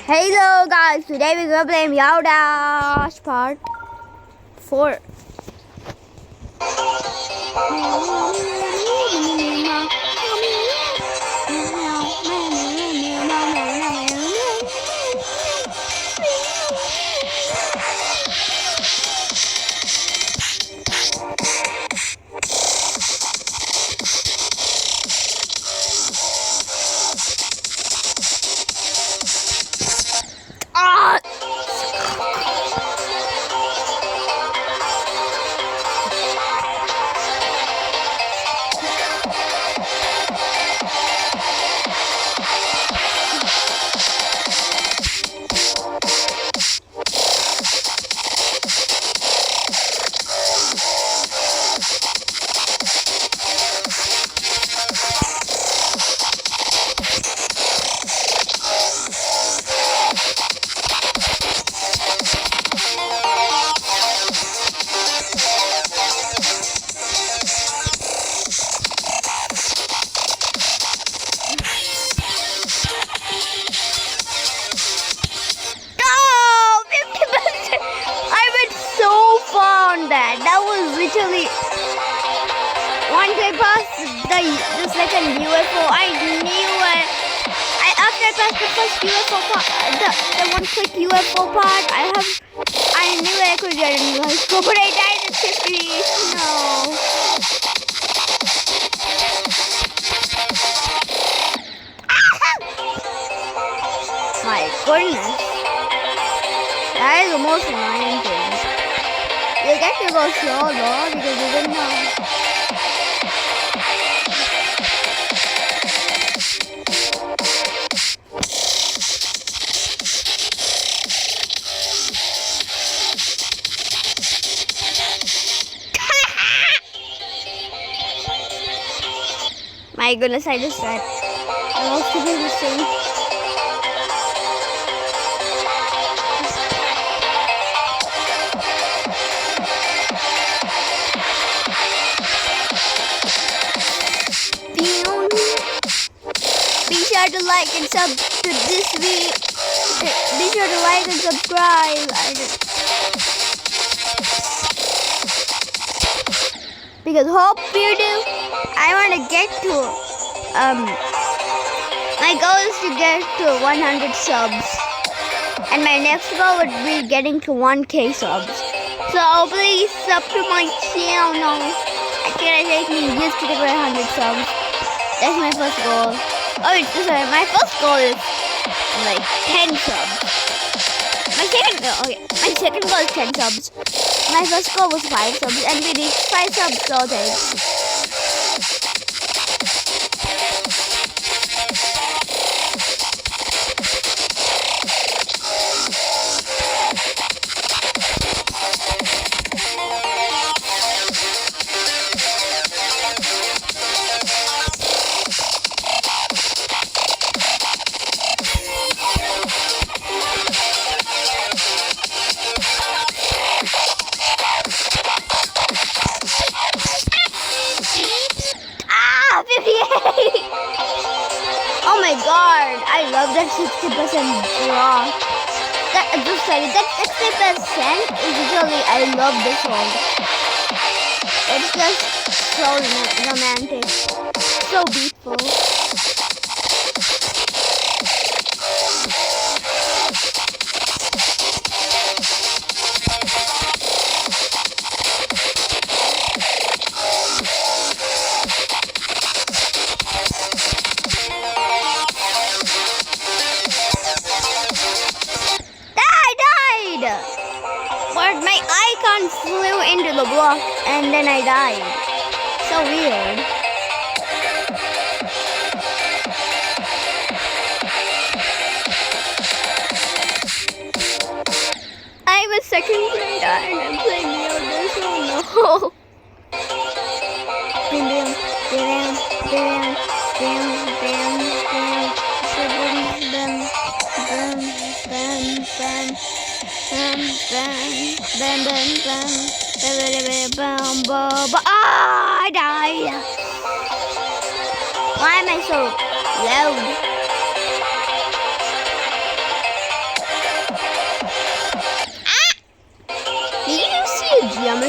Hello guys, today we're gonna play Meowdash Part 4. That was literally once I passed the second UFO. I knew it. After I passed the first UFO part, the one quick UFO part, I knew I could get into high school, but I died at 50. No. My goodness, that is the most annoying thing. You get to go slow though because you didn't know. My goodness, I just said I love to do the same. Be sure to like and sub to this video. Be sure to like and subscribe. Because hope you do. I want to get to my goal is to get to 100 subs, and my next goal would be getting to 1K subs. So please sub to my channel. It's gonna take me years to get 100 subs. That's my first goal. Oh, sorry, my first goal is like 10 subs. My second goal is 10 subs. My first goal was 5 subs, and we reached 5 subs, so thanks. Oh my god, I love that 60% drop. That 60% is literally, I love this song. It's just so romantic, so beautiful. But my icon flew into the block and then I died. So weird. I'm a second grader and I'm playing Meowdash. Oh no. Bam, bam, bam, bam, bam, bam, bam, bam, bam, bam, bam. I died. Why am I so loud?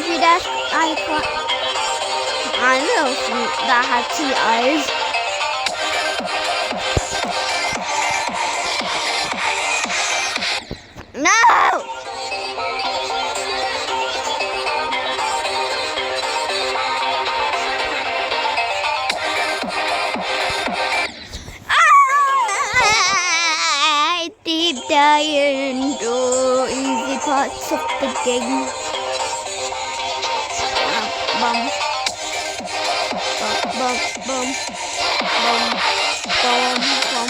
Meowdash icon. I don't know if that had 3 eyes. No! I deep dive into easy parts of the game. Bum. Bum, bum, bum, bum, bum.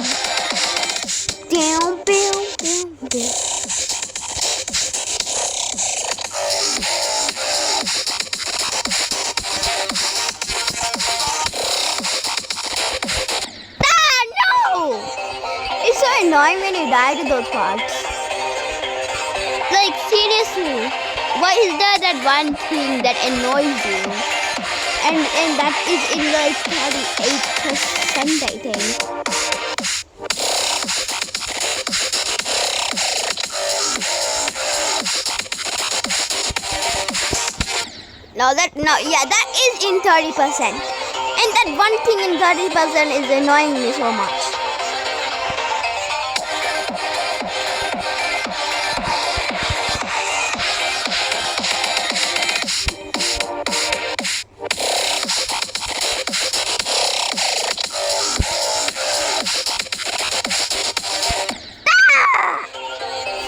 Down, down, down, down. Ah, no! It's so annoying when you die to those parts. Like, seriously, why is there that one thing that annoys you? And that is in like 38%, I think. That is in 30%. And that one thing in 30% is annoying me so much.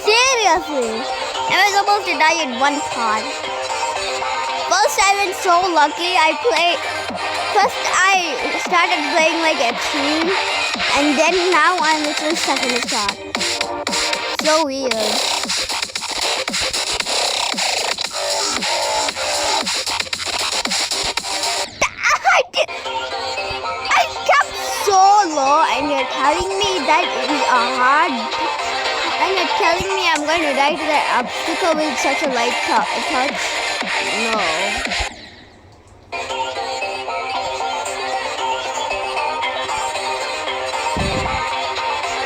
Seriously, I was supposed to die in one part. First, I was so lucky. First, I started playing like extreme, and then now I'm literally stuck in the start. So weird. I kept so low, and you're telling me that it is a hard. And you're telling me I'm going to die to that obstacle with such a light touch? No.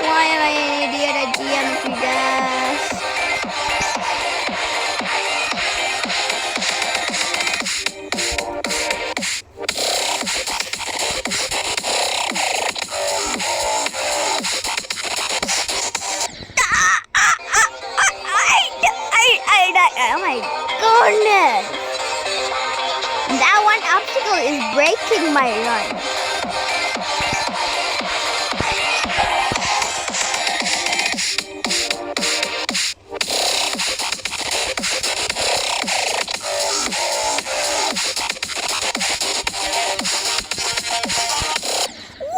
Why am I an idiot at geometry dash? Oh my goodness! That one obstacle is breaking my run.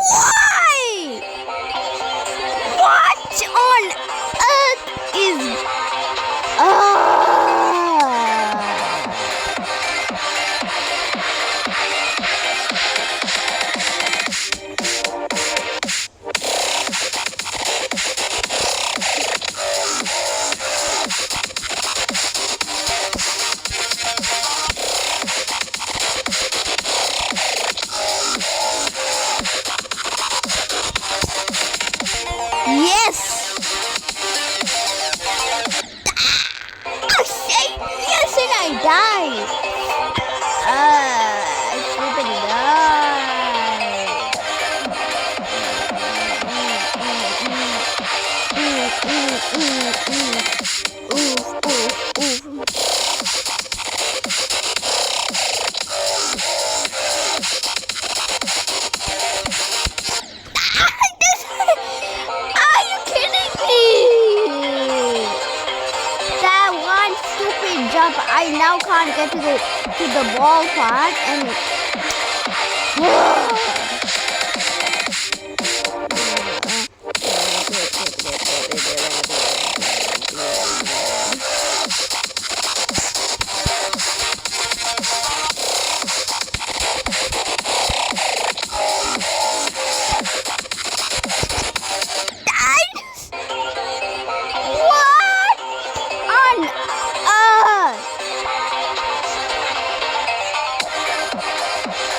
Why? What on earth is... Yes! I say yes and I die! I stupid jump, I now can't get to the ball part and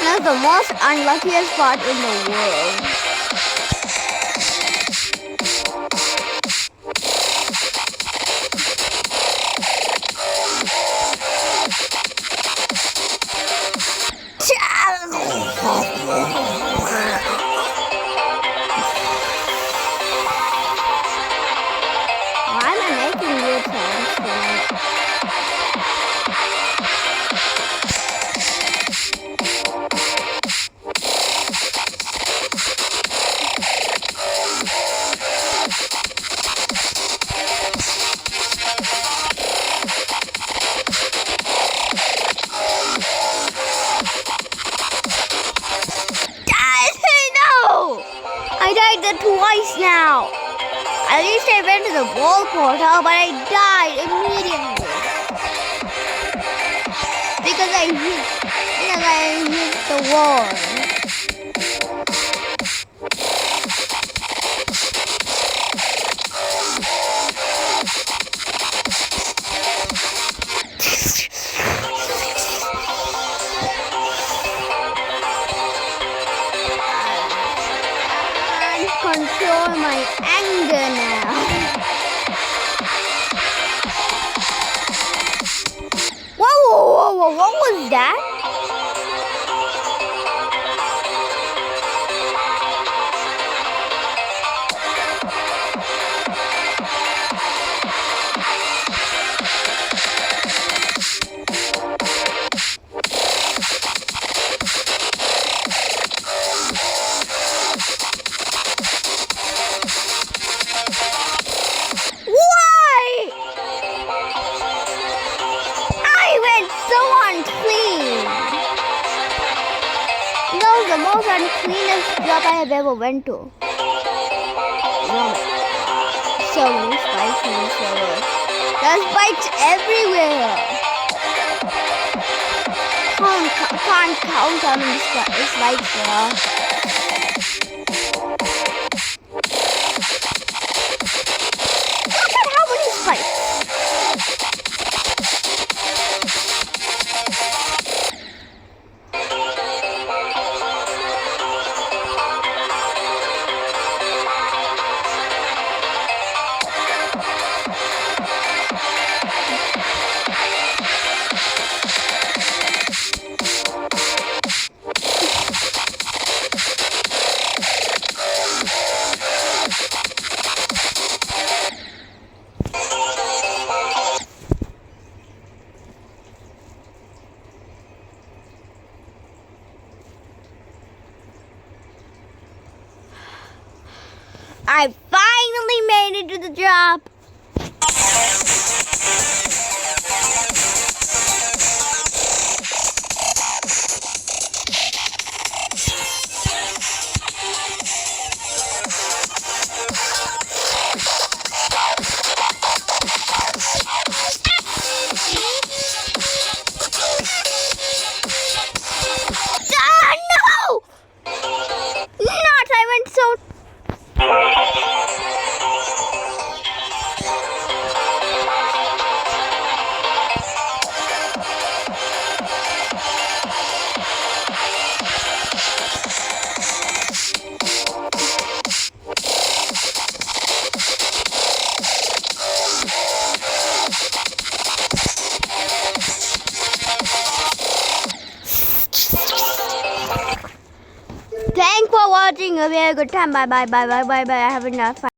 that's the most unluckiest part in the world. least I went to the wall portal, but I died immediately. Because I hit the wall. Control my anger now. Whoa, what was that? The most uncleanest job I have ever went to. So many spikes in the server. There's spikes everywhere. Can't count how many spikes there are. Look at how many spikes. I finally made it to the job. Thanks for watching. Have a good time. Bye. I have enough.